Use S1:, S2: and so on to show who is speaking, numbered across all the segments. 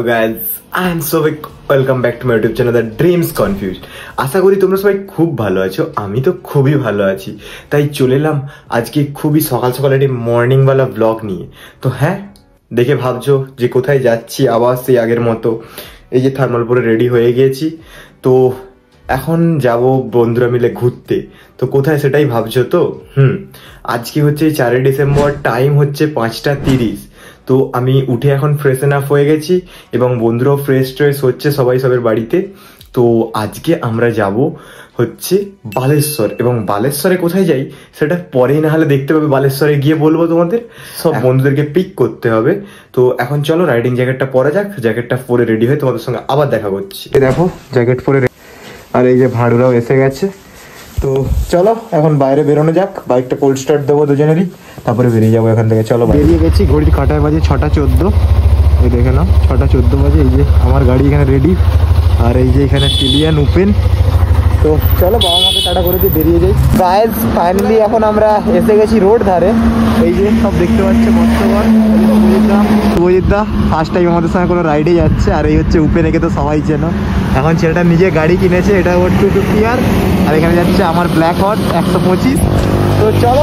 S1: Hello guys, I am Souvik. Welcome back to my YouTube channel the dreams confused. আশা করি তোমরা সবাই খুব ভালো আছো। আমি তো খুবই ভালো আছি, তাই চলে এলাম আজকে খুবই সকাল সকাল একটি মর্নিংওয়ালা ব্লগ নিয়ে। তো হ্যাঁ, দেখে ভাবছো যে কোথায় যাচ্ছি, আবার সেই আগের মতো এই যে থার্মাল পরে রেডি হয়ে গিয়েছি। তো এখন যাব বন্ধুরা মিলে ঘুরতে। তো কোথায় সেটাই ভাবছো তো। আজকে হচ্ছে 4 ডিসেম্বর, টাইম হচ্ছে 5:30। তো আমি উঠে এখন ফ্রেশন আপ হয়ে গেছি এবং বন্ধুরাও ফ্রেশ ট্রেশ হচ্ছে সবাই সবের বাড়িতে। তো আজকে আমরা যাব হচ্ছে বালেশ্বর, এবং বালেশ্বরে কোথায় যাই সেটা পরেই না হলে দেখতে পাবে, বালেশ্বরে গিয়ে বলবো তোমাদের। সব বন্ধুদেরকে পিক করতে হবে। তো এখন চলো রাইডিং জ্যাকেটটা পরা যাক, জ্যাকেটটা পরে রেডি হয়ে তোমাদের সঙ্গে আবার দেখা করছি। দেখো জ্যাকেট পরে, আর এই যে ভাঁড়ুরাও এসে গেছে। তো চলো এখন বাইরে বেরোনো যাক, বাইকটা কোল্ড স্টার্ট দেবো দুজনেরই, তারপরে বেরিয়ে যাবো এখান থেকে। চলো বেরিয়ে গেছি, ঘড়ির কাঁটায় বাজে 6:14। এই দেখে নাও 6:14 বাজে। এই যে আমার গাড়ি এখানে রেডি, আর এই যে এখানে সিলিয়ান ওপেন। তো চলো বাবা মাকে টাটা করে দিয়ে বেরিয়ে যাই। গাইজ ফাইনালি এখন আমরা এসে গেছি রোড ধারে। এই যে সব দেখতে পাচ্ছে মৎস্যগর, শুভজিৎ দা ফার্স্ট টাইম আমাদের সঙ্গে কোনো রাইডে যাচ্ছে। আর এই হচ্ছে উপেন, একে তো সবাই চেনো। এখন ছেলেটা নিজে গাড়ি কিনেছে, এটা ওর 250 আর এখানে যাচ্ছে আমার ব্ল্যাক হট 125। তো চলো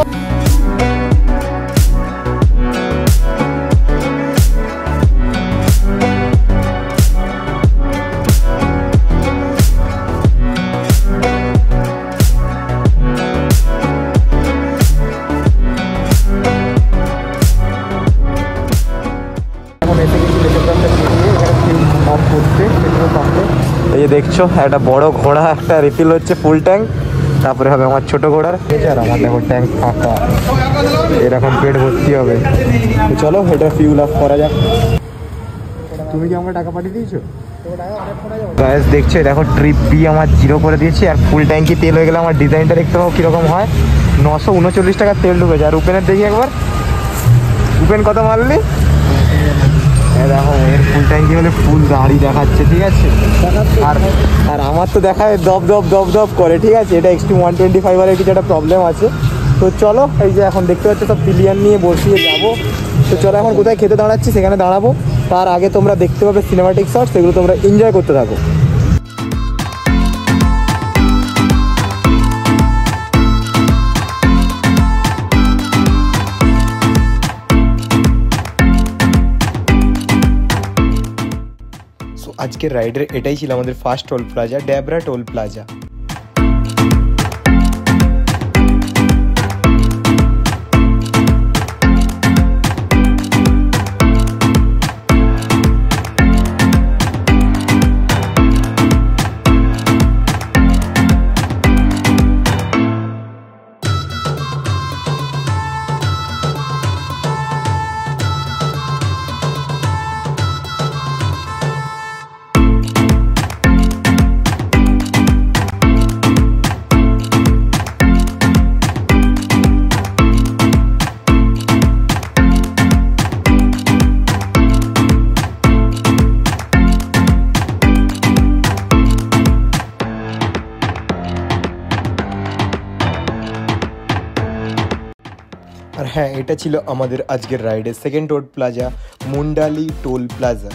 S1: এই যে দেখছো একটা বড় ঘোড়া, একটা রিফিল হচ্ছে ফুল ট্যাঙ্ক, তারপরে হবে আমার ছোট ঘোড়ার। আর আমার দেখো ট্যাঙ্ক ফাঁকা, এরকম পেট ভর্তি হবে। তো চলো এটা ফিউল আপ করা যাক। তুমি কি আমাকে টাকা পাঠিয়ে দিয়েছো? গাইস দেখছো দেখো ট্রিপ বি আমার 0 করে দিয়েছি, আর ফুল ট্যাঙ্কি তেল হয়ে গেলে আমার ডিজাইনটা দেখতে পাবো কিরকম হয়। 939 টাকার তেল ঢুকেছে। আর উপেনের দেখি একবার, উপেন কত মারলি? দেখো এর ফুল ট্যাঙ্কি হলে ফুল গাড়ি দেখাচ্ছে, ঠিক আছে। আর আমার তো দেখায় দপ দপ দপ দপ করে, ঠিক আছে। এটা এক্সট্রিম 125 এর কিছু একটা প্রবলেম আছে। তো চলো এই যে এখন দেখতে পাচ্ছ সব পিলিয়ান নিয়ে বসিয়ে যাবো। তো চলো এখন কোথায় খেতে দাঁড়াচ্ছি সেখানে দাঁড়াবো। তার আগে তোমরা দেখতে পাবে সিনেমাটিক শট, সেগুলো তোমরা এনজয় করতে থাকো। আজকের রাইডের এটাই ছিল আমাদের first toll plaza, Dabra toll plaza. আর হ্যাঁ, এটা ছিল আমাদের আজকের রাইডের second toll plaza, Mundali toll plaza.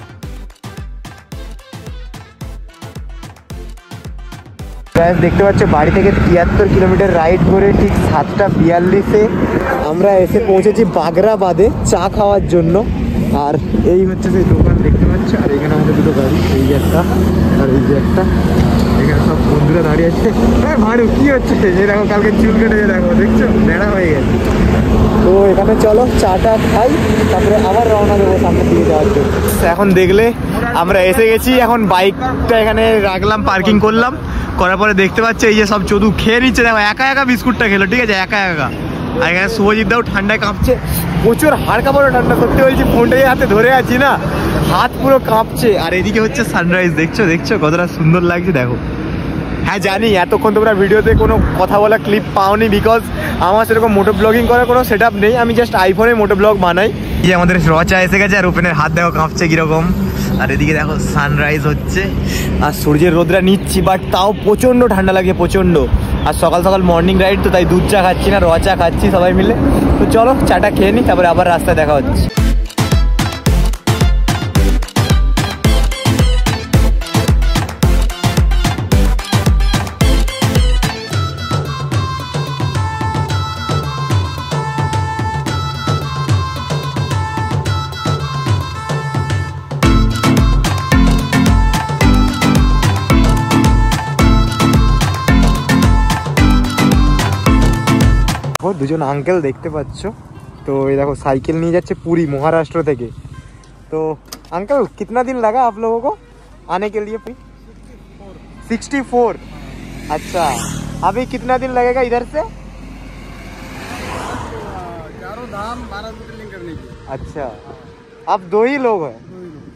S1: দেখতে পাচ্ছ বাড়ি থেকে 73 কিলোমিটার রাইড করে ঠিক 7:42-এ আমরা এসে পৌঁছেছি বাগরাবাদে চা খাওয়ার জন্য। আর এই হচ্ছে সেই দোকান দেখতে পাচ্ছ। আর এখানে আমাদের দুটো গাড়ি, এই যে একটা আর এই যে একটা। এখানে সব বন্ধুরা দাঁড়িয়ে আছে। ভাড়ু কি হচ্ছে? এই দেখো কালকে চুল কেটে দেখো, দেখছো বেড়া হয়ে গেছে। তো এখানে চলো চাটা খাই, তারপরে আবার রওনা দেবো সামনের দিকে যাওয়ার জন্য। এখন দেখলে আমরা এসে গেছি। এখন বাইকটা এখানে রাখলাম, পার্কিং করলাম, করার পরে দেখতে পাচ্ছি এই যে সব চদু খেয়ে নিচ্ছে। দেখো একা একা বিস্কুটটা খেলো, ঠিক আছে, একা একা। আর এখানে শুভজিৎ দাও ঠান্ডায় কাঁপছে, প্রচুর হাড় কাঁপানো ঠান্ডা। সত্যি বলছি, ফোনটা হাতে ধরে আছি না, হাত পুরো কাঁপছে। আর এদিকে হচ্ছে সানরাইজ, দেখছো দেখছো কতটা সুন্দর লাগছে দেখো। হ্যাঁ জানি এতক্ষণ তোমরা ভিডিওতে কোনো কথা বলা ক্লিপ পাওনি, বিকজ আমার সেরকম মোটো ব্লগিং করার কোনো সেট আপ নেই। আমি জাস্ট আইফোনে মোটো ব্লগ বানাই। এই আমাদের রচা এসে গেছে, আর ওপেনের হাত দেখো কাঁপছে কিরকম। আর এদিকে দেখো সানরাইজ হচ্ছে, আর সূর্যের রোদরা নিচ্ছি, বাট তাও প্রচণ্ড ঠান্ডা লাগে, প্রচণ্ড। আর সকাল সকাল মর্নিং রাইড তো, তাই দুধ চা খাচ্ছি না, রচা খাচ্ছি সবাই মিলে। তো চলো চাটা খেয়ে নিই, তারপরে আবার রাস্তায় দেখা হচ্ছে। ও দুজন আঙ্কেল দেখতে পাচ্ছ, তো এই দেখো সাইকেল নিয়ে যাচ্ছে পুরী महाराष्ट्र থেকে। तो अंकल कितना दिन लगा आप लोगों को आने के लिए? 64। अच्छा, अभी कितना दिन लगेगा इधर से?
S2: चारों धाम 12 ज्योतिर्लिंग करने की।
S1: अच्छा, अब 2 ही लोग हैं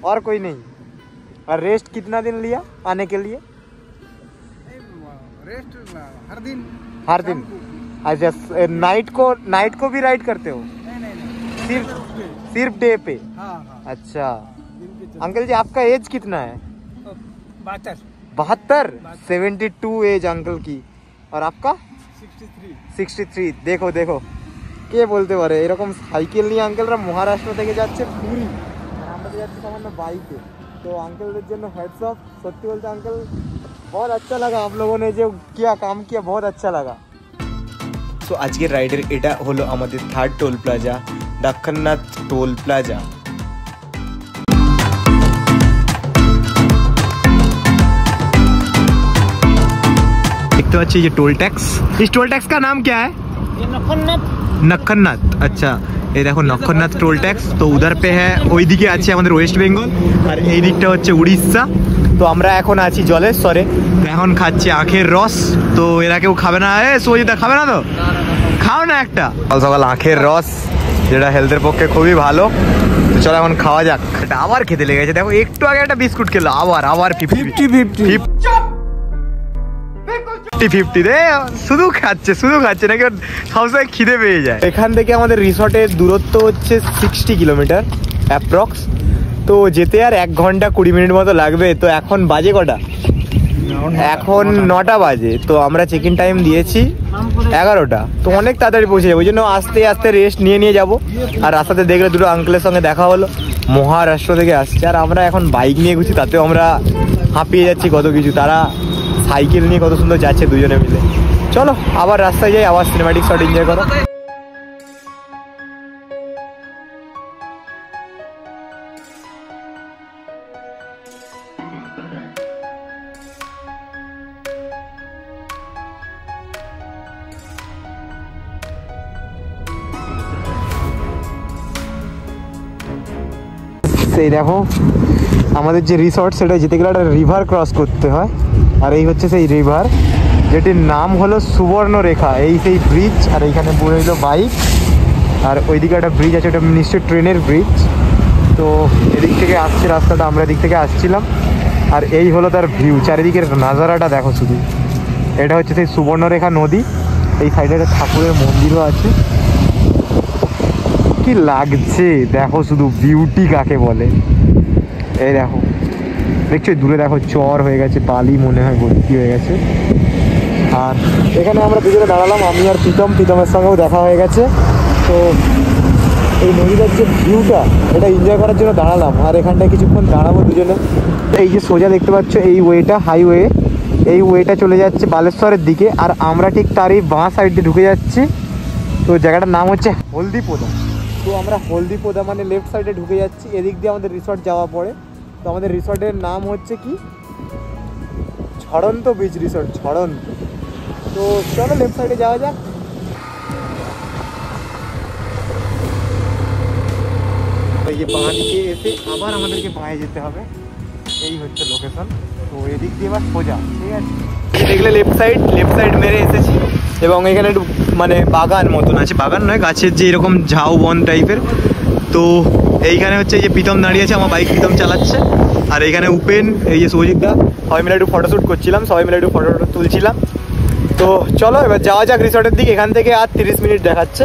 S1: और कोई नहीं? और रेस्ट कितना दिन लिया आने के लिए?
S2: रेस्ट हर दिन।
S1: हर दिन? अच्छा, नाइट को भी राइड करते हो?
S2: नहीं।
S1: सिर्फ डे पे?
S2: हाँ।
S1: अच्छा अंकल जी, आपका एज कितना है?
S2: 72।
S1: 72 एज अंकल की। और आपका? 63। देखो देखो কে বলতে পারে এরকম সাইকেল নিয়ে আঙ্কেলরা মহারাষ্ট্র থেকে যাচ্ছে পুরী, আর আমরা যাচ্ছি সামান্য বাইকে। তো আঙ্কেলদের জন্য হেডস অফ। সত্যি বলতে আঙ্কেল बहुत अच्छा लगा आप लोगों ने जो किया काम किया, बहुत अच्छा लगा। তো আজকের রাইডের এটা হলো আমাদের 3rd toll plaza, Dakshinnath toll plaza. देखते पाচ্ছি ये टोल टैक्स। इस टोल टैक्स का नाम क्या है? नक्खननाथ। अच्छा, ये देखो नक्खननाथ टोल टैक्स। तो उधर पे है, ওইদিকে আছে আমাদের ওয়েস্ট বেঙ্গল, আর এই দিকটা হচ্ছে উড়িষ্যা। তো আমরা এখন আছি জলেশ্বরে, এখন খাচ্ছি আখের রস। তো এরা কেউ খাবে না? সুজিতা খাবে না? তো খাও না একটা সকাল সকাল আখের রস, যেটা হেলথের পক্ষে খুবই ভালো। তো চলো এখন খাওয়া যাক। এটা আবার খেতে লেগেছে, দেখো একটু আগে একটা বিস্কুট খেলো, আবার 50-50 দে, শুধু খাচ্ছে নাকি সবসময় খিদে পেয়ে যায়। এখান থেকে আমাদের রিসর্টের দূরত্ব হচ্ছে 60 কিলোমিটার অ্যাপ্রক্স। তো যেতে আর 1 ঘন্টা 20 মিনিট মতো লাগবে। তো এখন বাজে কটা? এখন 9টা বাজে। তো আমরা চেক ইন টাইম দিয়েছি 11টা। তো অনেক তাড়াতাড়ি পৌঁছে যাবো, ওই জন্য আস্তে আস্তে রেস্ট নিয়ে যাবো। আর রাস্তাতে দেখলে দুটো আঙ্কেলের সঙ্গে দেখা হলো, মহারাষ্ট্র থেকে আসছে। আর আমরা এখন বাইক নিয়ে ঘুরছি, তাতেও আমরা হাঁপিয়ে যাচ্ছি কত কিছু। তারা সাইকেল নিয়ে কত সুন্দর যাচ্ছে দুজনে মিলে। চলো আবার রাস্তায় যাই, আবার সিনেমাটিক শট এনজয় করো। এই দেখো আমাদের যে রিসর্ট, সেটা যেতে গেলে একটা রিভার ক্রস করতে হয়। আর এই হচ্ছে সেই রিভার, যেটির নাম হলো সুবর্ণরেখা। এই সেই ব্রিজ, আর এইখানে পড়ে হইলো বাইক। আর ওইদিকে একটা ব্রিজ আছে, ওটা নিশ্চয়ই ট্রেনের ব্রিজ। তো এদিক থেকে আসছে রাস্তাটা, আমরা এদিক থেকে আসছিলাম। আর এই হলো তার ভিউ, চারিদিকের নাজারাটা দেখো শুধু। এটা হচ্ছে সেই সুবর্ণরেখা নদী। এই সাইডে একটা ঠাকুরের মন্দিরও আছে। কি লাগছে দেখো শুধু, বিউটি কাকে বলে। এই দেখো, দেখছো দূরে দেখো চর হয়ে গেছে, বালি মনে হয় ভর্তি হয়ে গেছে। আর এখানে আমরা দুজনে দাঁড়ালাম, আমি আর প্রীতমের সঙ্গেও দেখা হয়ে গেছে। তো এই নদীটার যে ভিউটা, এটা এনজয় করার জন্য দাঁড়ালাম। আর এখানটায় কিছুক্ষণ দাঁড়াবো দুজনে। এই যে সোজা দেখতে পাচ্ছ এই ওয়েটা, হাইওয়ে, এই ওয়েটা চলে যাচ্ছে বালেশ্বরের দিকে। আর আমরা ঠিক তারই বাঁ সাইড দিয়ে ঢুকে যাচ্ছি। তো জায়গাটার নাম হচ্ছে হলদিপোদা। তো আমরা হলদিপোদা মানে লেফট সাইডে ঢুকে যাচ্ছি, এদিক দিয়ে আমাদের রিসর্ট যাওয়া পড়ে। তো আমাদের রিসর্টের নাম হচ্ছে কি, ঝড়ন্ত বিচ রিসর্ট, ঝড়ন্ত। তো চলো লেফট সাইডে যাওয়া যাক। এই যে বাঁ দিকে এসে আবার আমাদেরকে বাঁয়ে যেতে হবে, এই হচ্ছে লোকেশন। তো এদিক দিয়ে এবার সোজা, ঠিক আছে। দেখলে লেফট সাইড মেরে এসেছি, এবং এখানে একটু মানে বাগান মতন আছে, বাগান নয় গাছের যে এরকম ঝাউ বন টাইপের। তো এইখানে হচ্ছে এই যে প্রীতম দাঁড়িয়ে আছে, আমার বাইক প্রীতম চালাচ্ছে। আর এইখানে উপেন, এই যে সৌজিকদা, সবাই মিলে একটু ফটোশ্যুট করছিলাম, সবাই মিলে একটু ফটো তুলছিলাম। তো চলো এবার যাওয়া যাক রিসর্টের দিকে। এখান থেকে আর 30 মিনিট দেখাচ্ছে।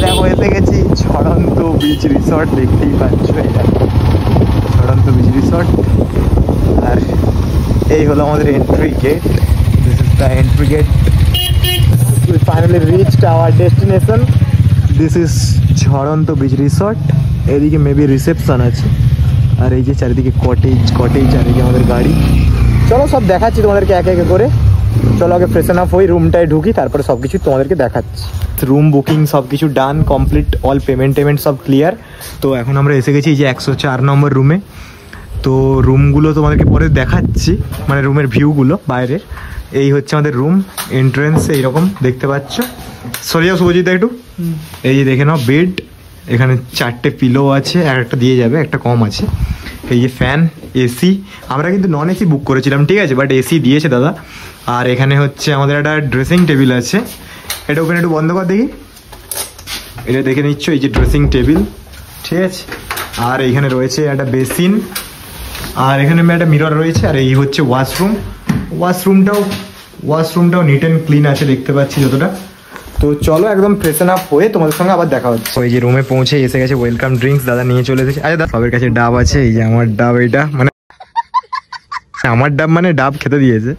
S1: দেখো এসে গেছি ঝড়ন্ত বিচ রিসর্ট, দেখতেই পাচ্ছ এটা ঝড়ন্ত বিচ রিসর্ট। আর এই হলো আমাদের entry gate, this is the entry gate. We finally reached our destination. This is Jharanta beach resort. এদিকে মেবি রিসেপশন আছে, আর এই যে চারিদিকে কটেজ, আর এই যে আমাদের গাড়ি। চলো সব দেখাচ্ছি তোমাদেরকে একে একে করে। চলো আগে ফ্রেশন আপ হই, রুমটায় ঢুকি, তারপরে সব কিছু তোমাদেরকে দেখাচ্ছি। রুম বুকিং সব কিছু ডান, কমপ্লিট, অল পেমেন্ট সব ক্লিয়ার। তো এখন আমরা এসে গেছি এই যে 104 নম্বর রুমে। তো রুমগুলো তোমাদেরকে পরে দেখাচ্ছি, মানে রুমের ভিউগুলো বাইরের। এই হচ্ছে আমাদের রুম এন্ট্রেন্স, এইরকম দেখতে পাচ্ছ। সরিয়া শুভজিৎ একটু, এই যে দেখে নাও বেড, এখানে 4টে পিলো আছে, আর একটা দিয়ে যাবে, একটা কম আছে। এই যে ফ্যান, এসি, আমরা কিন্তু নন এসি বুক করেছিলাম, ঠিক আছে, বাট এসি দিয়েছে দাদা। আর এখানে হচ্ছে আমাদের একটা ড্রেসিং টেবিল আছে, এটা ওখানে একটু বন্ধ কর দেখি, এটা দেখে নিচ্ছ, এই যে ড্রেসিং টেবিল, ঠিক আছে। আর এখানে রয়েছে একটা বেসিন, আর এখানে একটা মিরর রয়েছে। আর এই হচ্ছে ওয়াশরুমটাও নিট অ্যান্ড ক্লিন আছে দেখতে পাচ্ছি যতটা। তো চলো একদম ফ্রেশন আপ হয়ে তোমাদের সঙ্গে আবার দেখা হচ্ছে। ওই যে রুমে পৌঁছে এসে গেছে, ওয়েলকাম ড্রিঙ্কস দাদা নিয়ে চলে এসেছে। আচ্ছা দাদা সবের কাছে ডাব আছে, এই যে আমার ডাব, এইটা মানে আমার ডাব, মানে ডাব খেতে দিয়েছে।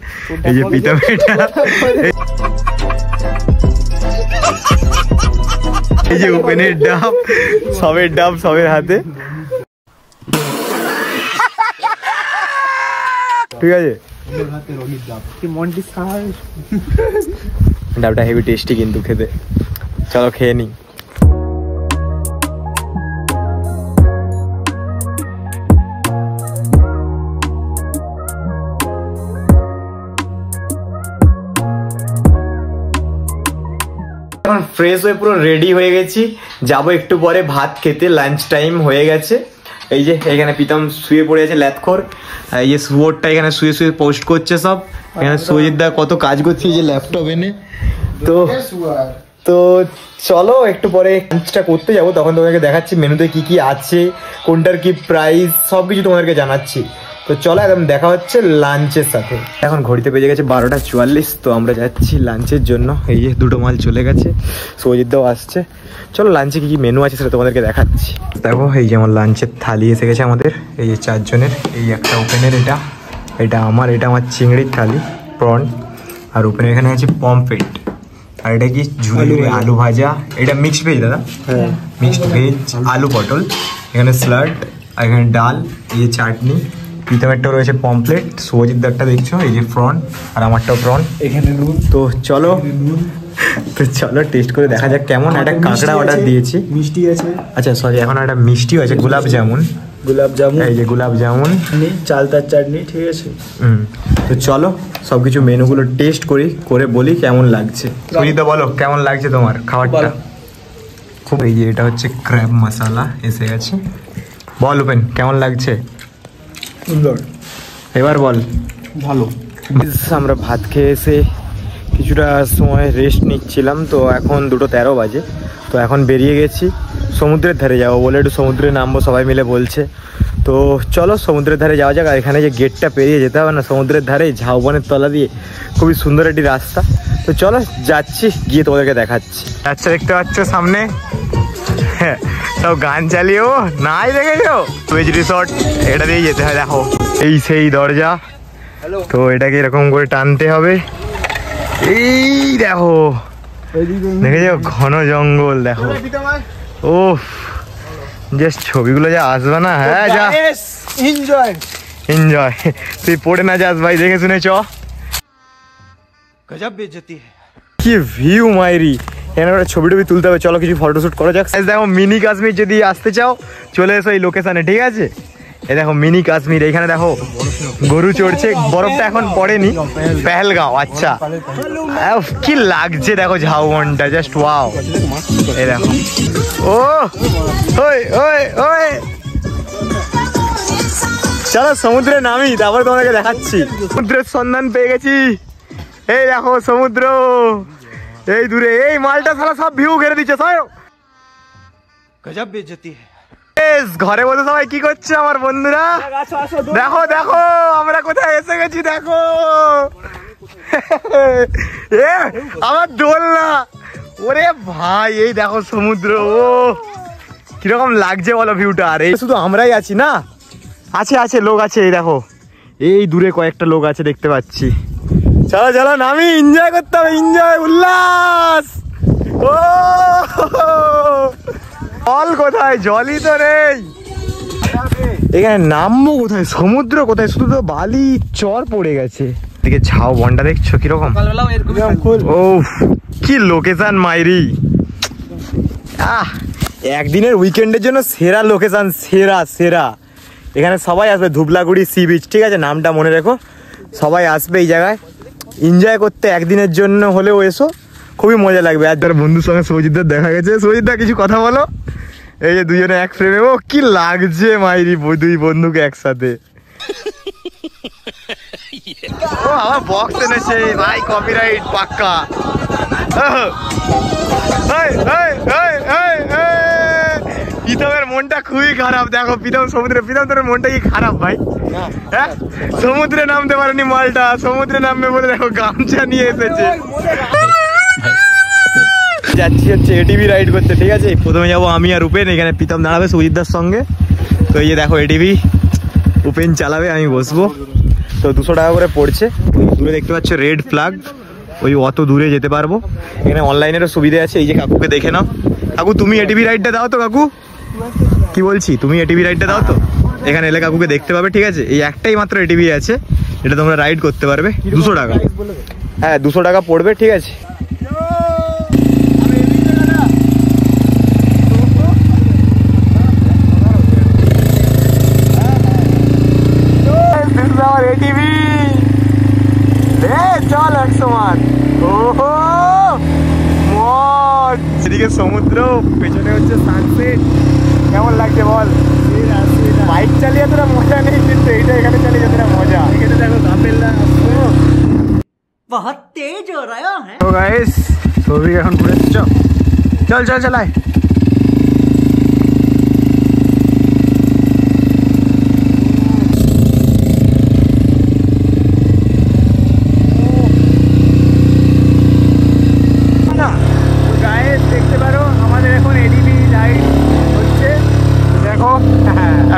S1: এই যে পিতাম, এটা এই যে ওপেনের ডাব, সবের ডাব সবের হাতে, ঠিক আছে। ডাবটা হেভি টেস্টি কিন্তু খেতে, চলো খেয়ে নিই। এখন ফ্রেশ হয়ে পুরো রেডি হয়ে গেছি, যাবো একটু পরে ভাত খেতে, লাঞ্চ টাইম হয়ে গেছে। এই যে এখানে প্রীতম শুয়ে পড়ে আছে ল্যাথখোর, এই যে শুয়োরটা এখানে শুয়ে শুয়ে পোস্ট করছে সব। এখানে সুজিত দা কত কাজ করছে যে ল্যাপটপ এনে। তো চলো একটু পরে লাঞ্চটা করতে যাবো, তখন তোমাদেরকে দেখাচ্ছি মেনুতে কি কি আছে, কোনটার কি প্রাইস, সব কিছু তোমাদেরকে জানাচ্ছি। তো চলো একদম দেখা হচ্ছে লাঞ্চের সাথে। এখন ঘড়িতে বেজে গেছে 12:44, তো আমরা যাচ্ছি লাঞ্চের জন্য। এই যে দুটো মাল চলে গেছে, সুজিত দাও আসছে। চলো লাঞ্চে কি কি মেনু আছে সেটা তোমাদেরকে দেখাচ্ছি। দেখো এই যে আমার লাঞ্চের থালি এসে গেছে আমাদের, এই যে 4 জনের। এই একটা ওপেনের, এটা আমার চিংড়ির থালি, প্রন। আর ওপেনের এখানে আছে পমফ্রেট, আর এটা কি ঝুড়ি আলু ভাজা, এটা মিক্সড ভেজ দাদা, হ্যাঁ মিক্সড ভেজ, আলু পটল, এখানে স্যালাড, আর এখানে ডাল, এই যে চাটনি। প্রীতমেরটাও রয়েছে পমফ্রেট, সুজিত দারটা দেখছো এই যে প্রন, আর আমারটাও প্রন, এখানে নুন। তো চলো টেস্ট করে দেখা যাক কেমন। একটা কাঁকড়া অর্ডার দিয়েছি, মিষ্টি আছে, আচ্ছা সরি এখন একটা মিষ্টিও আছে, গোলাপ জামুন, এই যে গোলাপ জামুন, চালতার চাটনি, ঠিক আছে। তো চলো সবকিছু মেনুগুলো টেস্ট করে বলি কেমন লাগছে। সুজিত বলো কেমন লাগছে তোমার খাবারটা? খুব, এই যে এটা হচ্ছে ক্র্যাব মশলা এসে গেছে। বল ওপেন কেমন লাগছে? সুন্দর। এবার বল। ভালো। আমরা ভাত খেয়ে এসে কিছুটা সময় রেস্ট নিচ্ছিলাম, তো এখন 2:13 বাজে। তো এখন বেরিয়ে গেছি সমুদ্রের ধারে যাবো বলে, একটু সমুদ্রে নামবো সবাই মিলে বলছে। তো চলো সমুদ্রের ধারে যাওয়া যাক। আর এখানে যে গেটটা পেরিয়ে যেতে হবে না সমুদ্রের ধারে, ঝাউবনের তলা দিয়ে, খুবই সুন্দর একটি রাস্তা। তো চলো যাচ্ছি, গিয়ে তোমাদেরকে দেখাচ্ছি। আচ্ছা দেখতে পাচ্ছ সামনে সব গান চালিয়েও নাই, দেখেছো ওয়েজ রিসর্ট, এটা দিয়ে যেতে হয়। দেখো এই সেই দরজা, তো এটাকে এরকম করে টানতে হবে। এই দেখো দেখেছো ঘন জঙ্গল, দেখো ও জাস্ট ছবিগুলো যা আসবে না। হ্যাঁ যা এনজয়, তুই পড়ে না যাস ভাই, দেখে শুনে চ। গজব বেজতি কি ভিউ মাইরি, এখানে একটা ছবি টবি তুলতে হবে। চলো কিছু ফটোশুট করা যাক। দেখো মিনি কাশ্মীর যদি আসতে চাও চলে এসো এই লোকেশনে, ঠিক আছে। এই দেখো মিনি কাশ্মীর, এইখানে দেখো গরু চড়ছে, বরফটা এখন পড়েনি, পেহেলগাঁও। আচ্ছা কি লাগছে দেখো ঝাউবনটা, জাস্ট ওয়াও। এই দেখো ও ওই ওই ওই, চলো সমুদ্রে নামি, তারপর তোমাকে দেখাচ্ছি। সমুদ্রের সন্ধান পেয়ে গেছি, এই দেখো সমুদ্র এই দূরে, এই মালটা সারা সব ভিউ ঘিরে দিচ্ছে। গজব বেজতি। ঘরে বসে সবাই কি করছে আমার বন্ধুরা? দেখো দেখো আমরা কোথায় এসে গেছি, দেখো আমার দোলনা, ওরে ভাই এই দেখো সমুদ্র, ও কিরকম লাগছে বলো ভিউটা। আর এই শুধু আমরাই আছি না, আছে লোক আছে, এই দেখো এই দূরে কয়েকটা লোক আছে দেখতে পাচ্ছি। চলো চলো নামি, এনজয় করতে হবে, এনজয় উল্লাস। ও জল কোথায়? জলই তো নেই এখানে, নামবো কোথায়? সমুদ্র কোথায়? শুধু তো বালি চর পড়ে গেছে। দিকে ঝাও বনটা দেখছো কিরকম? ও কি লোকেশন মাইরি, একদিনের উইকেন্ডের জন্য সেরা লোকেশন, সেরা সেরা। এখানে সবাই আসবে, ধুবলাগুড়ি সি বিচ, ঠিক আছে, নামটা মনে রেখো। সবাই আসবে এই জায়গায় এনজয় করতে, একদিনের জন্য হলেও এসো, খুবই মজা লাগবে। আর যারা বন্ধুর সঙ্গে সৌজিতদের দেখা গেছে, সৌজিতদা কিছু কথা বলো। এই যে দুজনে এক ফ্রেমে, ও কি লাগছে মাইরি দুই বন্ধুকে একসাথে। ও আমার বক্স এনেছে ভাই, কপিরাইট পাক্কা। প্রীতমের মনটা খুবই খারাপ, দেখো প্রীতম সমুদ্রে, প্রীতম তোর মনটা কি খারাপ ভাই? হ্যাঁ, সমুদ্রে নামতে পারেনি মালটা, সমুদ্রে নামবে বলে দেখো গামছা নিয়ে এসেছে। যাচ্ছি হচ্ছে এটিভি রাইড করতে, ঠিক আছে। প্রথমে যাবো আমি আর উপেন, এখানে প্রীতম দাঁড়াবে সুজিতদার সঙ্গে। তো এই যে দেখো এটিভি, উপেন চালাবে, আমি বসবো। তো 200 টাকা করে পড়ছে। দূরে দেখতে পাচ্ছ রেড ফ্ল্যাগ, ওই অত দূরে যেতে পারবো। এখানে অনলাইনেরও সুবিধা আছে। এই যে কাকুকে দেখে নাও, কাকু তুমি এটিভি রাইডটা দাও তো। কাকু কি বলছি, তুমি এটিভি রাইডটা দাও তো। এখানে এলে কাকুকে দেখতে পাবে, ঠিক আছে। এই একটাই মাত্র এটিভি আছে, এটা তোমরা রাইড করতে পারবে। 200 টাকা, হ্যাঁ 200 টাকা পড়বে, ঠিক আছে। এদিকে সমুদ্র, পেছনে হচ্ছে সানসেট। কেমন লাগছে বল? বাইক চালিয়ে তোরা মজা নেই, কিন্তু এইটা এখানে চালিয়ে যতটা মজা। এখানে দেখো কাপেলরা বহুত তেজ হো রহা হ্যায়। তো গাইস সৌভিক এখন ঘুরে চল চল চল চালায়।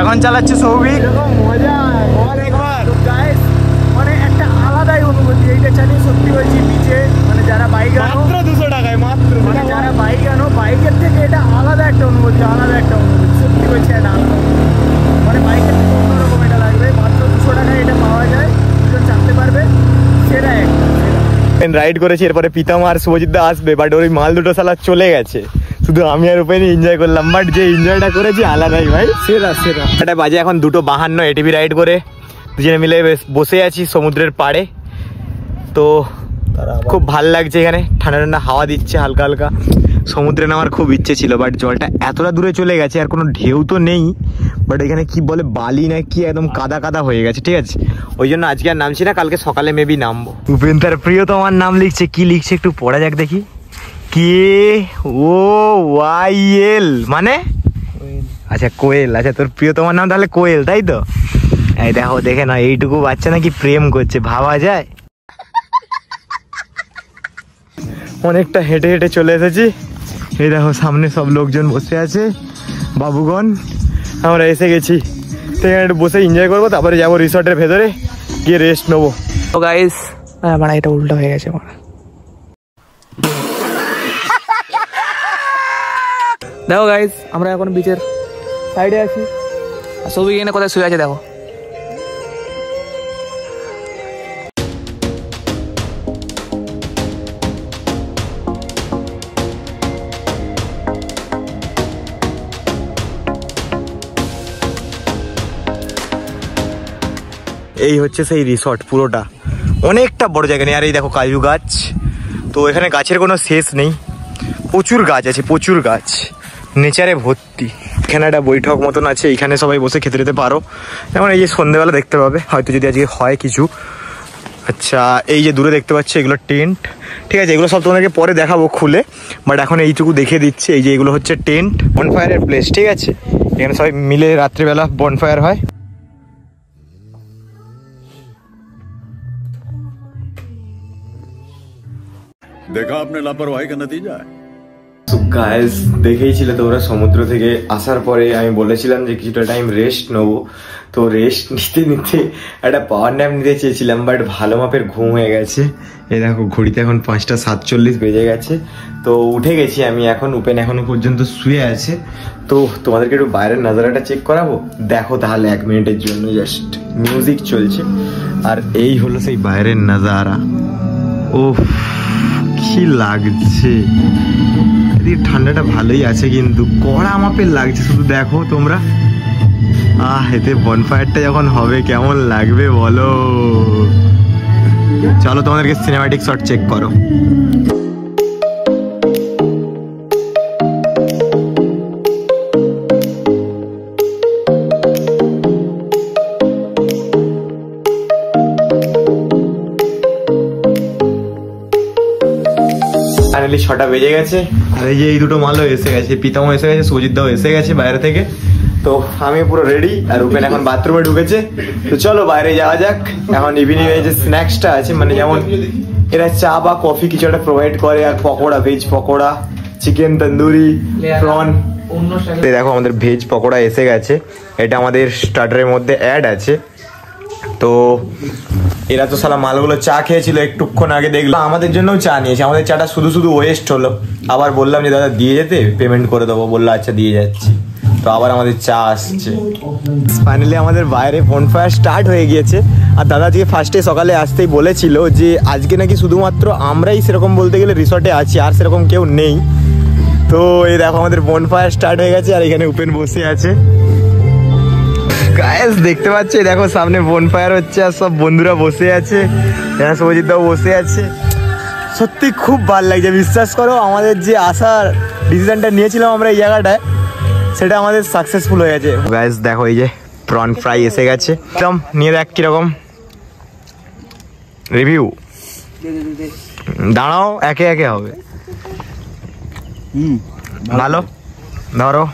S1: এখন চালাচ্ছে সৌভিক, মজা বল একবার। গাইস মানে একটা আলাদাই অনুভূতি, এইটা চালিয়ে সত্যি বলছি। বিচে মানে যারা বাইক আনো, মাত্র 200 টাকায়, মাত্র মানে যারা বাইক আনো, বাইকের থেকে এটা আলাদা একটা অনুভূতি, আলাদা একটা অনুভূতি, সত্যি বলছি। এটা আলাদা মানে বাইকের থেকে অন্যরকম এটা লাগবে। মাত্র 200 টাকায় এটা পাওয়া যায়, দুজন চাপতে পারবে, সেটা একটা রাইড করেছি। এরপরে প্রীতম আর শুভজিৎদা আসবে, বাট ওই মাল দুটো শালা চলে গেছে, শুধু আমি আর উপেন এনজয় করলাম। বাট যে এনজয়টা করেছি আলাদাই ভাই, সেরা সেরা। এটা বাজে এখন 2:52, এটিভি রাইড করে দুজনে মিলে বসে আছি সমুদ্রের পাড়ে। তো খুব ভাল লাগছে, এখানে ঠান্ডা ঠান্ডা হাওয়া দিচ্ছে হালকা হালকা। সমুদ্রে নামার খুব ইচ্ছে ছিল, বাট জলটা এতটা দূরে চলে গেছে, আর কোনো ঢেউ তো নেই। বাট এখানে কি বলে বালি না কি, একদম কাদা কাদা হয়ে গেছে, ঠিক আছে। ওই জন্য আজকে আর নামছি না, কালকে সকালে মেবি নামবো। উপেন তার প্রিয়তমার নাম লিখছে, কি লিখছে একটু পড়া যাক দেখি। কে ও ওয়াইএল মানে, আচ্ছা কোয়েল। আচ্ছা তোর প্রিয়তমার নাম তাহলে কোয়েল, তাই তো? এই দেখো, দেখে না, এইটুকু বাচ্চা নাকি প্রেম করছে, ভাবা যায়। অনেকটা হেঁটে হেঁটে চলে এসেছি। এই দেখো সামনে সব লোকজন বসে আছে, বাবুগণ। আমরা এসে গেছি, সেখানে একটু বসে এনজয় করবো, তারপরে যাবো রিসর্টের ভেতরে, গিয়ে রেস্ট নেবো। তো গাইস মানে এটা উল্টো হয়ে গেছে।
S3: দেখো গাইস, আমরা এখন বিচের সাইডে আছি, আর সৌভিক এখানে কোথায় শুয়ে আছে দেখো।
S1: এই হচ্ছে সেই রিসর্ট, পুরোটা অনেকটা বড় জায়গা নিয়ে। আর এই দেখো কাজু গাছ, তো এখানে গাছের কোনো শেষ নেই, প্রচুর গাছ আছে, প্রচুর গাছ, নেচারে ভর্তি। এখানে একটা বৈঠক মতন আছে, এখানে সবাই বসে খেতে যেতে পারো। যেমন এই যে সন্ধ্যেবেলা দেখতে পাবে, হয়তো যদি আজকে হয় কিছু। আচ্ছা এই যে দূরে দেখতে পাচ্ছি, এগুলো টেন্ট, ঠিক আছে। এগুলো সব তোমাদেরকে পরে দেখাবো খুলে, বাট এখন এইটুকু দেখিয়ে দিচ্ছি। এই যে এগুলো হচ্ছে টেন্ট, বনফায়ারের প্লেস, ঠিক আছে। এখানে সবাই মিলে রাত্রিবেলা বনফায়ার হয়।
S4: देखा आपने लापरवाही का नतीजा है।
S1: গাইস দেখেইছিলে তোমরা সমুদ্র থেকে আসার পরে আমি বলেছিলাম যে কিছুটা টাইম রেস্ট নেবো, তো রেস্ট নিতে নিতে একটা পাওয়ার ন্যাপ নিতে চেয়েছিলাম, বাট ভালো মাপের ঘুম হয়ে গেছে। এই দেখো ঘড়িতে এখন 5:47 বেজে গেছে, তো উঠে গেছি আমি এখন। উপেন এখনো পর্যন্ত শুয়ে আছে, তো তোমাদেরকে একটু বাইরের নাজারাটা চেক করাবো। দেখো তাহলে 1 মিনিটের জন্য, জাস্ট মিউজিক চলছে আর এই হলো সেই বাইরের নাজারা। ও কি লাগছে, ঠান্ডাটা ভালোই আছে কিন্তু কড়া মাপের লাগছে। শুধু দেখো তোমরা, এতে বনফায়ারটা যখন হবে কেমন লাগবে বলো। চলো তোমাদেরকে সিনেম্যাটিক শট চেক করো। ফাইনালি 6টা বেজে গেছে, আর এই যে এই দুটো মালও এসে গেছে, পিতামও এসে গেছে, সুজিত দাও এসে গেছে বাইরে থেকে। তো আমি পুরো রেডি, আর উপেন এখন বাথরুমে ঢুকেছে। তো চলো বাইরে যাওয়া যাক। এখন ইভিনিং এ যে স্ন্যাক্সটা আছে, মানে যেমন এরা চা বা কফি কিছু একটা প্রোভাইড করে, আর pakora, veg pakora, chicken tandoori, prawn. দেখো আমাদের ভেজ পকোড়া এসে গেছে, এটা আমাদের স্টার্টারের মধ্যে অ্যাড আছে। তো এরা তো সালা মালগুলো চা খেয়েছিল একটুক্ষণ আগে, দেখলাম আমাদের জন্যও চা নিয়েছে। আমাদের চাটা শুধু শুধু ওয়েস্ট হলো, আবার বললাম যে দাদা দিয়ে যেতে, পেমেন্ট করে দেবো, বললো আচ্ছা দিয়ে যাচ্ছি। তো আবার আমাদের চা আসছে। ফাইনালি আমাদের বাইরে বনফায়ার স্টার্ট হয়ে গিয়েছে, আর দাদা আজকে ফার্স্টে সকালে আসতেই বলেছিল যে আজকে নাকি শুধুমাত্র আমরাই সেরকম বলতে গেলে রিসর্টে আছি, আর সেরকম কেউ নেই। তো এই দেখো আমাদের বনফায়ার স্টার্ট হয়ে গেছে, আর এখানে উপেন বসে আছে। গাইস দেখতে পাচ্ছ, দেখো সামনে বনফায়ার হচ্ছে আর সব বন্ধুরা বসে আছে, এখানে সৌজিৎ দাও বসে আছে। সত্যি খুব ভালো লাগছে, বিশ্বাস করো আমাদের যে আসার ডিসিশনটা নিয়েছিলাম আমরা এই জায়গাটায়, সেটা আমাদের সাকসেসফুল হয়ে গেছে। গাইস দেখো এই যে প্রন ফ্রাই এসে গেছে, একদম নিয়ে দেখ কিরকম রিভিউ। দাঁড়াও একে একে হবে। ভালো ধরো।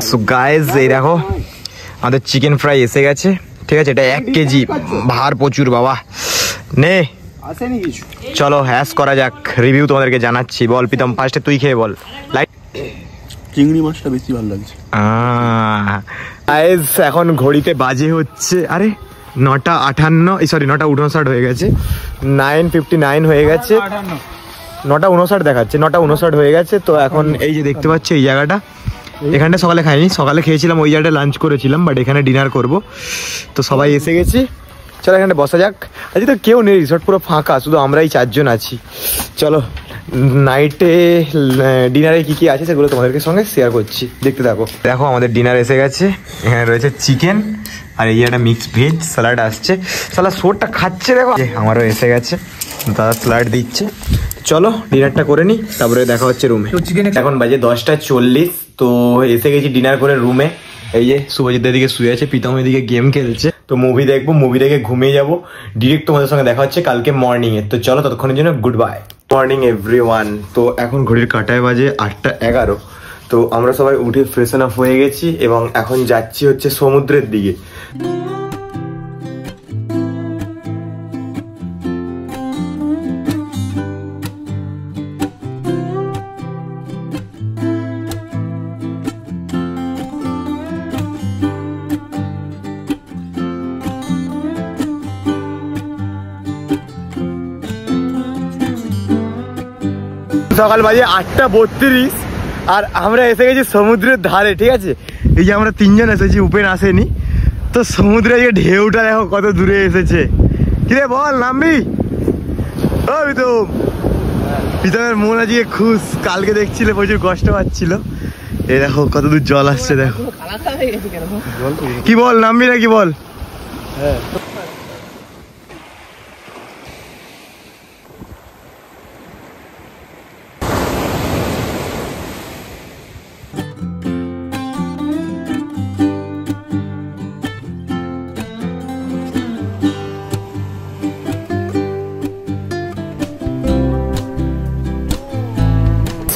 S1: সো গাইস এই দেখো আমাদের চিকেন ফ্রাই এসে গেছে, ঠিক আছে। এটা 1 কেজি, ভার প্রচুর বাবা। নে চলো হ্যাশ করা যাক, রিভিউ তোমাদেরকে জানাচ্ছি। বল প্রীতম, ফার্স্টে তুই খেয়ে বল। লাইক
S4: চিংড়ি মাছটা বেশি ভালো লাগছে।
S1: গাইস এখন ঘড়িতে বাজে হচ্ছে, আরে 9:58, সরি 9:59 হয়ে গেছে, 9:59 হয়ে গেছে, 9:59 দেখাচ্ছে, 9:59 হয়ে গেছে। তো এখন এই যে দেখতে পাচ্ছ এই জায়গাটা, এখানটা সকালে খাইনি, সকালে খেয়েছিলাম ওই জায়গাটা লাঞ্চ করেছিলাম, বাট এখানে ডিনার করব। তো সবাই এসে গেছি, চলো এখানে বসা যাক। আজকে তো কেউ নেই, রিসর্ট পুরো ফাঁকা, শুধু আমরাই 4 জন আছি। চলো নাইটে ডিনারে কি কি আছে সেগুলো তোমাদেরকে সঙ্গে শেয়ার করছি, দেখতে থাকো। দেখো আমাদের ডিনার এসে গেছে, এখানে রয়েছে চিকেন, আর এই একটা মিক্সড ভেজ স্যালাড আসছে। সালা সোরটা খাচ্ছে দেখো, আমারও এসে গেছে, দাদা স্যালাড দিচ্ছে। চলো ডিনারটা করে নিই, তারপরে দেখা হচ্ছে রুমে। এখন বাজে 10:40, তো এসে গেছি ডিনার করে রুমে। এই যে শুভজিৎ এদিকে শুয়ে আছে, প্রীতম এদিকে গেম খেলছে। তো মুভি দেখবো, মুভি দেখে ঘুমিয়ে যাবো। ডিরেক্ট তোমাদের সঙ্গে দেখা হচ্ছে কালকে মর্নিং এ। তো চলো ততক্ষণের জন্য গুড বাই। Morning everyone. তো এখন ঘড়ির কাঁটায় বাজে 8:11। তো আমরা সবাই উঠে ফ্রেশন আপ হয়ে গেছি এবং এখন যাচ্ছি হচ্ছে সমুদ্রের দিকে। সকাল বাজে 8:32, আর আমরা এসে গেছি সমুদ্রের ধারে, ঠিক আছে। এই যে আমরা 3 জন এসেছি, উপেন আসেনি। তো সমুদ্রে যে ঢেউটা দেখো কত দূরে এসেছে। কিরে বল নামবি? ও প্রীতমের মন আজকে খুশ, কালকে দেখছিলে প্রচুর কষ্ট পাচ্ছিল। এই দেখো কত দূর জল আসছে, দেখো। কি বল নামবি নাকি বল? হ্যাঁ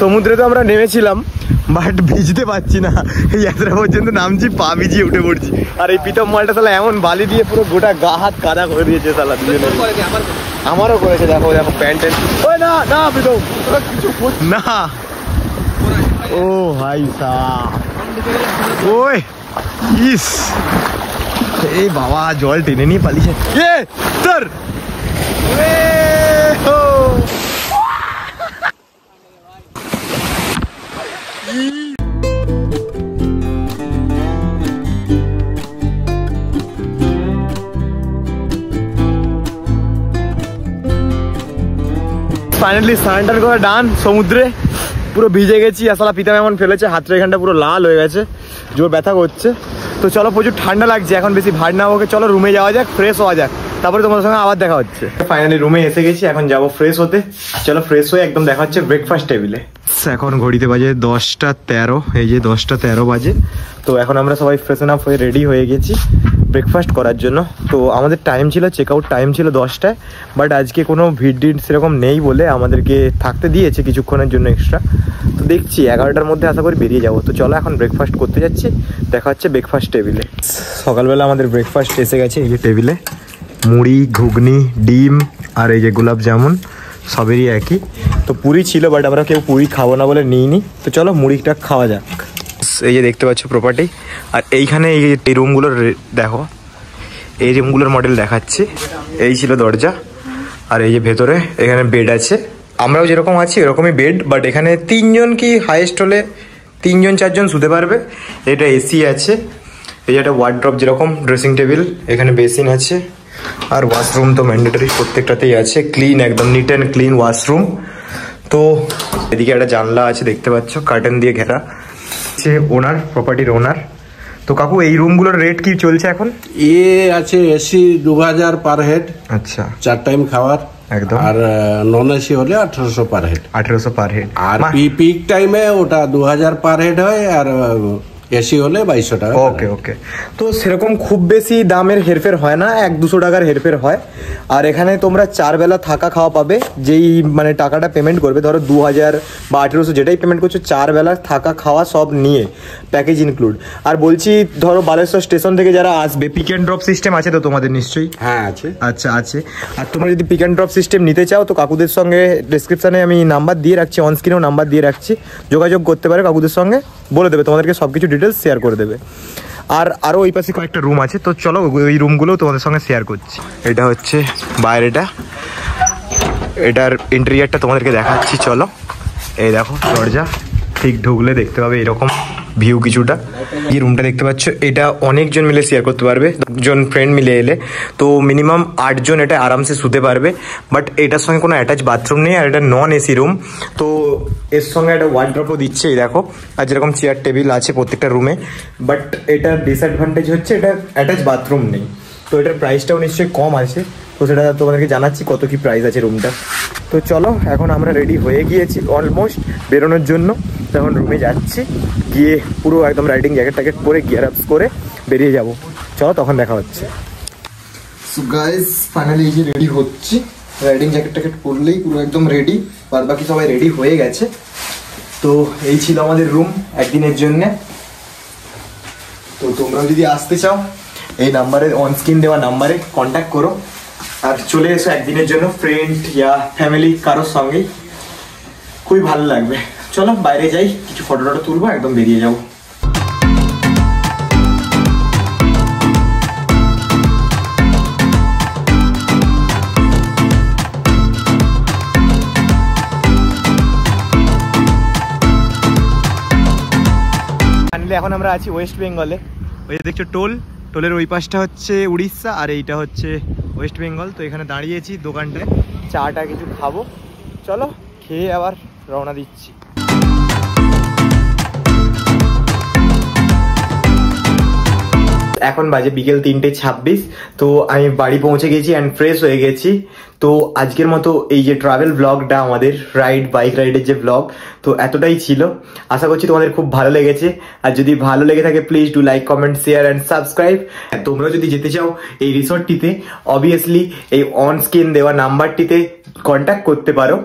S1: সমুদ্রে তো আমরা নেমেছিলাম, বাট ভিজতে পারছি না। এই এতটা পর্যন্ত নামছি, পা ভিজিয়ে উঠে পড়ছি। আর এই প্রীতম মালটা সালা এমন বালি দিয়ে পুরো গোটা গা হাত কাদা করে দিয়েছে সালা। আমারও করেছে, দেখো দেখো প্যান্ট ওই না না প্রীতম না, ও ভাই সাহেব ওই ইস, এই বাবা জল টেনে নিয়ে পালিয়েছে এ তোর ফাইনালি সারেন্ডার করে ডান সমুদ্রে, পুরো ভিজে গেছি। আসলে পিতা এমন ফেলেছে, হাতটা এখানটা পুরো লাল হয়ে গেছে, জোর ব্যথা করছে। তো চলো, প্রচুর ঠান্ডা লাগছে এখন, বেশি ভাড় না হোক, চলো রুমে যাওয়া যাক, ফ্রেশ হওয়া যাক, তারপরে তোমাদের সঙ্গে আবার দেখা হচ্ছে। ফাইনালি রুমে এসে গেছি, এখন যাবো ফ্রেশ হতে। চলো ফ্রেশ হয়ে একদম দেখা হচ্ছে ব্রেকফাস্ট টেবিলে। এখন ঘড়িতে বাজে 10:13, এই যে 10:13 বাজে। তো এখন আমরা সবাই ফ্রেশ আপ হয়ে রেডি হয়ে গেছি ব্রেকফাস্ট করার জন্য। তো আমাদের টাইম ছিল, চেক আউট টাইম ছিল 10টায়, বাট আজকে কোনো ভিড় সেরকম নেই বলে আমাদেরকে থাকতে দিয়েছে কিছুক্ষণের জন্য এক্সট্রা। তো দেখছি 11টার মধ্যে আশা করি বেরিয়ে যাবো। তো চলো এখন ব্রেকফাস্ট করতে যাচ্ছি, দেখা হচ্ছে ব্রেকফাস্ট টেবিলে। সকালবেলা আমাদের ব্রেকফাস্ট এসে গেছে এই যে টেবিলে, মুড়ি, ঘুগনি, ডিম আর এই যে গোলাপ জামুন, সবেরই একই। তো পুরি ছিল, বাট আমরা কেউ পুরি খাবো না বলে নিইনি। তো চলো মুড়িটা খাওয়া যাক। এই যে দেখতে পাচ্ছ প্রপার্টি, আর এইখানে এই রুমগুলোর দেখো, এই রুমগুলোর মডেল দেখাচ্ছি। এই ছিল দরজা, আর এই যে ভেতরে এখানে বেড আছে, আমরাও যেরকম আছি এরকমই বেড, বাট এখানে 3 জন কি হাইয়েস্ট হলে 3 জন 4 জন শুতে পারবে। এটা এসি আছে, এই যে একটা ওয়ার্ড্রপ যেরকম, ড্রেসিং টেবিল, এখানে বেসিন আছে, আর ওয়াশরুম তো ম্যান্ডেটরি প্রত্যেকটাতেই আছে, ক্লিন, একদম নিট অ্যান্ড ক্লিন ওয়াশরুম। তো এদিকে একটা জানলা আছে দেখতে পাচ্ছ, কার্টেন দিয়ে ঘেরা। ওনার প্রপার্টির ওনার। তো কাকু এই রুমগুলোর রেট কি চলছে এখন?
S5: এ আছে এসি 2000 পার হেড, আচ্ছা 4 টাইম খাওয়ার একদম, আর নন এসি হলে 1800 পার হেড।
S1: 1800 পার হেড,
S5: আর পিক টাইমে ওটা 2000 পার হেড হয়, আর এসি হলে 2200 টাকা।
S1: ওকে ওকে। তো সেরকম খুব বেশি দামের হেরফের হয় না, 1-200 টাকার হেরফের হয়। আর এখানে তোমরা 4 বেলা থাকা খাওয়া পাবে, যেই মানে টাকাটা পেমেন্ট করবে, ধরো 2000 বা 1800 যেটাই পেমেন্ট করছো, 4 বেলা থাকা খাওয়া সব নিয়ে প্যাকেজ ইনক্লুড। আর বলছি ধরো বালেশ্বর স্টেশন থেকে যারা আসবে, পিক অ্যান্ড ড্রপ সিস্টেম আছে তো তোমাদের নিশ্চয়ই?
S5: হ্যাঁ আছে।
S1: আচ্ছা আছে। আর তোমরা যদি পিক অ্যান্ড ড্রপ সিস্টেম নিতে চাও, তো কাকুদের সঙ্গে ডিসক্রিপশানে আমি নাম্বার দিয়ে রাখছি, অন স্ক্রিনেও নাম্বার দিয়ে রাখছি, যোগাযোগ করতে পারে কাকুদের সঙ্গে, বলে দেবে তোমাদেরকে সব কিছু ডিটেলস শেয়ার করে দেবে। আর আরও ওই পাশে কয়েকটা রুম আছে, তো চলো ওই রুমগুলোও তোমাদের সঙ্গে শেয়ার করছি। এটা হচ্ছে বাইরেটা, এটার ইন্টেরিয়ারটা তোমাদেরকে দেখাচ্ছি, চলো। এই দেখো দরজা, ঠিক ঢুকলে দেখতে পাবে এরকম ভিউ কিছুটা। এই রুমটা দেখতে পাচ্ছ, এটা অনেকজন মিলে শেয়ার করতে পারবে, 10 জন ফ্রেন্ড মিলে এলে। তো মিনিমাম 8 জন এটা আরামসে শুতে পারবে। বাট এটার সঙ্গে কোনো অ্যাটাচ বাথরুম নেই, আর এটা নন এসি রুম। তো এর সঙ্গে একটা ওয়ার্ড্রপও দিচ্ছে, এই দেখো, আর যেরকম চেয়ার টেবিল আছে প্রত্যেকটা রুমে। বাট এটার ডিসঅ্যাডভান্টেজ হচ্ছে এটা অ্যাটাচ বাথরুম নেই। তো এটার প্রাইসটাও নিশ্চয়ই কম আছে, তো সেটা তোমাদেরকে জানাচ্ছি কত কি প্রাইস আছে রুমটা। তো চলো এখন আমরা রেডি হয়ে গিয়েছি অলমোস্ট বেরোনোর জন্য। তখন রুমে যাচ্ছি, গিয়ে পুরো একদম রাইডিং জ্যাকেট ট্যাকেট পরে গিয়ার আপস করে বেরিয়ে যাব। চলো তখন দেখা হচ্ছে। সো গাইস ফাইনালি এই যে রেডি হচ্ছি, রাইডিং জ্যাকেট ট্যাকেট পরলেই পুরো একদম রেডি, বাদ বাকি সবাই রেডি হয়ে গেছে। তো এই ছিল আমাদের রুম একদিনের জন্যে। তো তোমরাও যদি আসতে চাও, এই নাম্বারে, অন স্ক্রিন দেওয়া নাম্বারে কন্ট্যাক্ট করো, আর চলে এসো একদিনের জন্য, ফ্রেন্ড ইয়া ফ্যামিলি কারোর সঙ্গেই, খুবই ভালো লাগবে। চলো বাইরে যাই, কিছু ফটো টটো তুলবো, একদম বেরিয়ে যাবো। এখন আমরা আছি ওয়েস্ট বেঙ্গলে। ওই যে দেখছো টোল, টোলের ওই পাশটা হচ্ছে উড়িষ্যা, আর এইটা হচ্ছে ওয়েস্ট বেঙ্গল। তো এখানে দাঁড়িয়েছি দোকানটায়, চাটা কিছু খাবো, চলো খেয়ে আবার রওনা দিচ্ছি। এখন বাজে বিকেল 3:26। তো আমি বাড়ি পৌঁছে গেছি অ্যান্ড ফ্রেশ হয়ে গেছি। তো আজকের মতো এই যে ট্রাভেল ব্লগটা, আমাদের বাইক রাইডের যে ব্লগ, তো এতটাই ছিল। আশা করছি তোমাদের খুব ভালো লেগেছে। আর যদি ভালো লেগে থাকে please do like, comment, share and subscribe. তোমরা যদি যেতে চাও এই রিসর্টটিতে, অবভিয়াসলি এই অন স্ক্রিন দেওয়া নাম্বারটিতে কন্ট্যাক্ট করতে পারো।